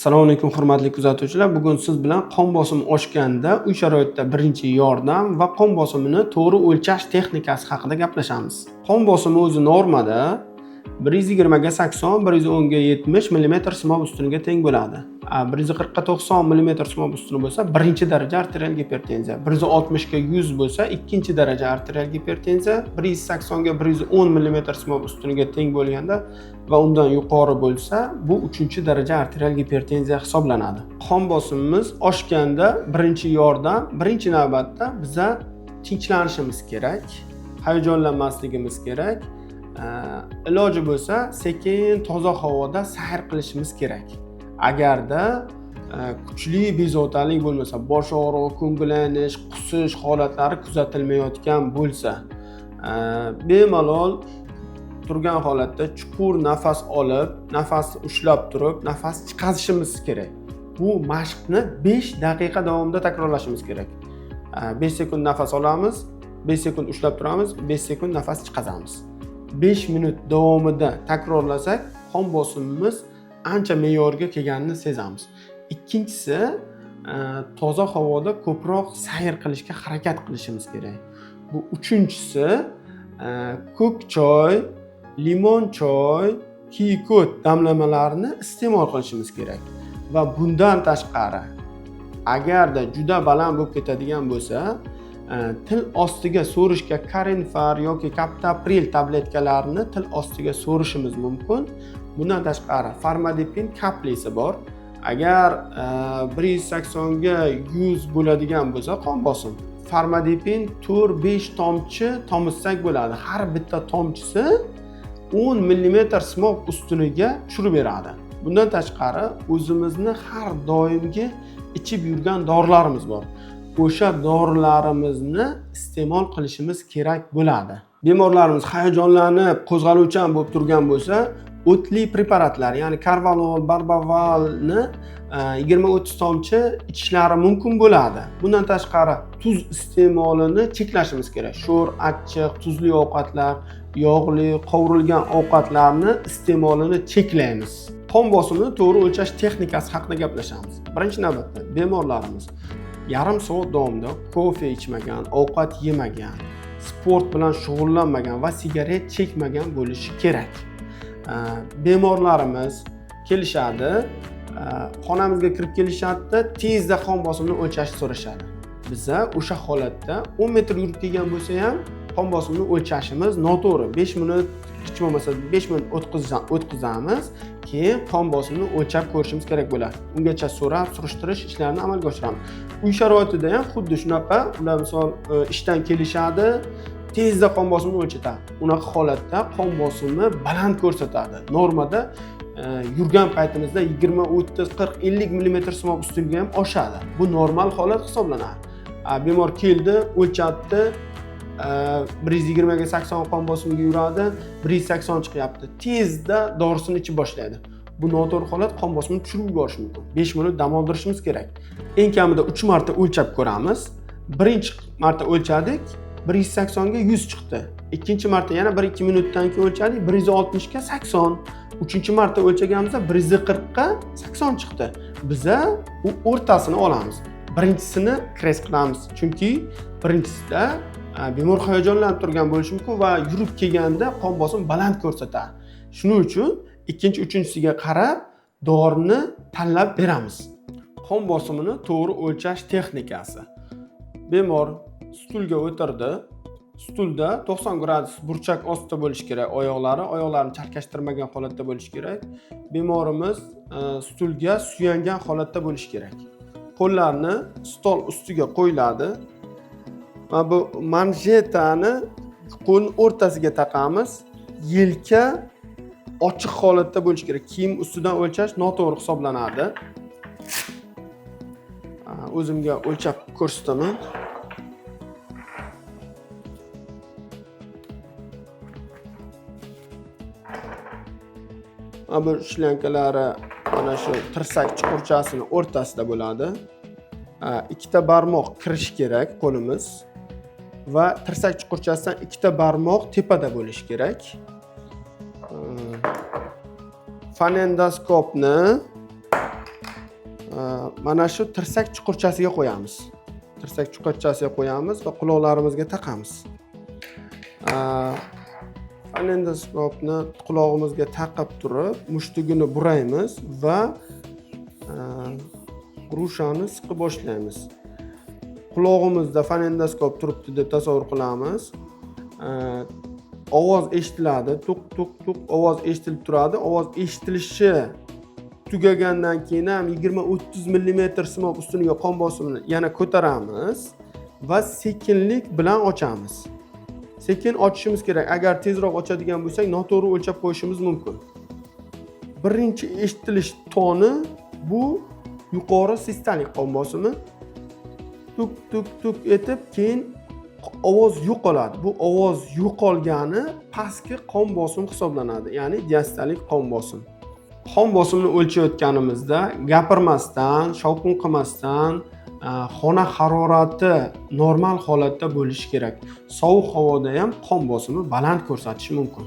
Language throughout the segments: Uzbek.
Assalomu alaykum hurmatli kuzatuvchilar. Bugun siz bilan qon bosimi oshganda uy sharoitida birinchi yordam va qon bosimini to'g'ri o'lchash texnikasi haqida gaplashamiz. Qon bosimi o'zi normada 120 ga 80, 110 ga 70 mm simov ustuniga teng bo'ladi. 140 ga 90 mm simov ustuni bo'lsa, birinchi daraja arterial gipertenziya, 160 ga 100 bo'lsa, ikkinchi daraja arterial gipertenziya, 180 ga 110 mm simov ustuniga teng bo'lganda va undan yuqori bo'lsa, bu 3-daraja arterial gipertenziya hisoblanadi. Qon bosimimiz oshganda birinchi yordam, birinchi navbatda biza tinchlanishimiz kerak, hayajonlanmasligimiz kerak. Iloji bo'lsa, sekin toza havoda sayr qilishimiz kerak. Agarda kuchli bezovtalik bo'lmasa, bosh og'rig'i, ko'ngillanish, qusish holatlari kuzatilmayotgan bo'lsa, bemalol turgan holatda chuqur nafas olib, nafasni ushlab turib, nafas chiqarishimiz kerak. Bu mashqni 5 daqiqa davomida takrorlashimiz kerak. 5 sekund nafas olamiz, 5 sekund ushlab turamiz, 5 sekund nafas chiqaramiz. 5 minut davomida takrorlasak, qon bosimimiz ancha me'yorga kelganini sezamiz. Ikkinchisi, toza havoda ko'proq sayr qilishga harakat qilishimiz kerak. Bu uchinchisi, ko'k choy, limon choy, kiyikot damlamalarini iste'mol qilishimiz kerak. Va bundan tashqari, agarda juda baland bo'lib ketadigan bo'lsa, til ostiga so'rishga Karinfar yoki Captopril tabletkalarini til ostiga so'rishimiz mumkin. Bundan tashqari Farmadipin kaplisi bor. Agar 180 ga 100 bo'ladigan bo'lsa qon bosim, Farmadipin 4-5 tomchi tomizsak bo'ladi. Har bitta tomchisi 10 mm simov ustuniga tushirib beradi. Bundan tashqari o'zimizni har doimgi ichib yurgan dorilarimiz bor. O'sha dorilarimizni iste'mol qilishimiz kerak bo'ladi. Bemorlarimiz hayajonlanib, qo'zg'aluvchan bo'lib turgan bo'lsa, o'tli preparatlar, ya'ni Karvalol, Barbavalni 20-30 tomchi ichishlari mumkin bo'ladi. Bundan tashqari tuz iste'molini cheklashimiz kerak. Sho'r, achchiq, tuzli ovqatlar, yog'li, qovurilgan ovqatlarni iste'molini cheklaymiz. Qon bosimini to'g'ri o'lchash texnikasi haqida gaplashamiz. Birinchi navbatda bemorlarimiz yarim soat davomida kofe ichmagan, ovqat yemagan, sport bilan shug'ullanmagan va sigaret chekmagan bo'lishi kerak. Bemorlarimiz kelishadi, xonamizga kirib kelishadi, tezda qon bosimini o'lchashni so'rashadi. Biza o'sha holatda 10 metr yurib kelgan bo'lsa ham qon bosimini o'lchashimiz noto'g'ri. 5 minut, hech bo'lmasa 5 minut o'tkazamiz, keyin qon bosimini o'lchab ko'rishimiz kerak bo'ladi. Ungacha so'rab, surishtirish ishlarini amalga oshiramiz. Uy sharoitida ham xuddi shunaqa, ular misol ishdan kelishadi, tezda qon bosimini o'lchatadi. Unaqa holatda qon bosimi baland ko'rsatadi. Normada yurgan paytimizda 20, 30, 40, 50 mm simov ustuniga ham oshadi. Bu normal holat hisoblanadi. Bemor keldi, o'lchatdi, 120 ga 80 qon bosimiga yuradi, 180 chiqyapti. Tezda dorisini ichib boshlaydi. Bu noto'g'ri holat, qon bosimini tushirib yuborishi mumkin. 5 minut dam oldirishimiz kerak. Eng kamida 3 marta o'lchab ko'ramiz. Birinchi marta o'lchadik, 180 ga 100 chiqdi. Ikkinchi marta yana 1-2 minutdan keyin o'lchadik, 160 ga 80. Uchinchi marta o'lchaganimizda 140 ga 80 chiqdi. Biza u o'rtasini olamiz. Birinchisini kres qilamiz, chunki birinchisida bemor hayajonlanib turgan bo'lishi mumkin va yurib kelganda qon bosimi baland ko'rsatadi. Shuning uchun ikkinchi, uchinchisiga qarab dorini tanlab beramiz. Qon bosimini to'g'ri o'lchash texnikasi. Bemor stulga o'tirdi. Stulda 90 gradus burchak ostida bo'lishi kerak, oyoqlarini chalkashtirmagan holatda bo'lishi kerak. Bemorimiz stulga suyangan holatda bo'lishi kerak. Qo'llarni stol ustiga qo'yiladi. Va bu manjetani qo'lning o'rtasiga taqamiz. Yelka ochiq holatda bo'lishi kerak. Kiyim ustidan o'lchash noto'g'ri hisoblanadi. O'zimga o'lchab ko'rsataman. Bu shlankalari mana shu tirsak chuqurchasining o'rtasida bo'ladi. Ikkita barmoq kirish kerak qo'limiz va tirsak chuqurchasidan ikkita barmoq tepada bo'lishi kerak. Fonendoskopni mana shu tirsak chuqurchasiga qo'yamiz. Tirsak chuqurchasiga qo'yamiz va quloqlarimizga taqamiz. Fonendoskopni qulog'imizga taqib turib, mushtugini buraymiz va grushani siqib boshlaymiz. Qulog'imizda fonendoskop turibdi deb tasavvur qilamiz. Ovoz eshitiladi, tuq tuq tuq ovoz eshitilib turadi. Ovoz eshitilishi tugagandan keyin ham 20-30 mm simob ustuniga qon bosimini yana ko'taramiz va sekinlik bilan ochamiz. Sekin ochishimiz kerak. Agar tezroq ochadigan bo'lsak, noto'g'ri o'lchab qo'yishimiz mumkin. Birinchi eshitilish toni bu yuqori sistalik qon bosimi. Tuk tuk tuk etib, keyin ovoz yo'qoladi. Bu ovoz yo'qolgani pastki qon bosim hisoblanadi, ya'ni diastolik qon bosim. Qon bosimini o'lchayotganimizda gapirmasdan, shovqin qilmasdan, xona harorati normal holatda bo'lishi kerak. Sovuq havoda ham qon bosimi baland ko'rsatishi mumkin.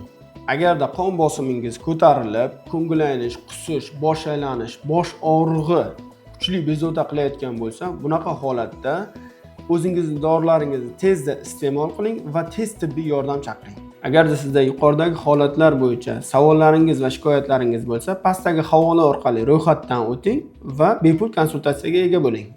Agarda qon bosimingiz ko'tarilib, ko'ngillaynish, qusish, bosh aylanish, bosh og'rig'i kuchli bezovta qilayotgan bo'lsa, bunaqa holatda o'zingizning dorilaringizni tezda iste'mol qiling va tez tibbiy yordam chaqiring. Agarda sizda yuqoridagi holatlar bo'yicha savollaringiz va shikoyatlaringiz bo'lsa, pastdagi havola orqali ro'yxatdan o'ting va bepul konsultatsiyaga ega bo'ling.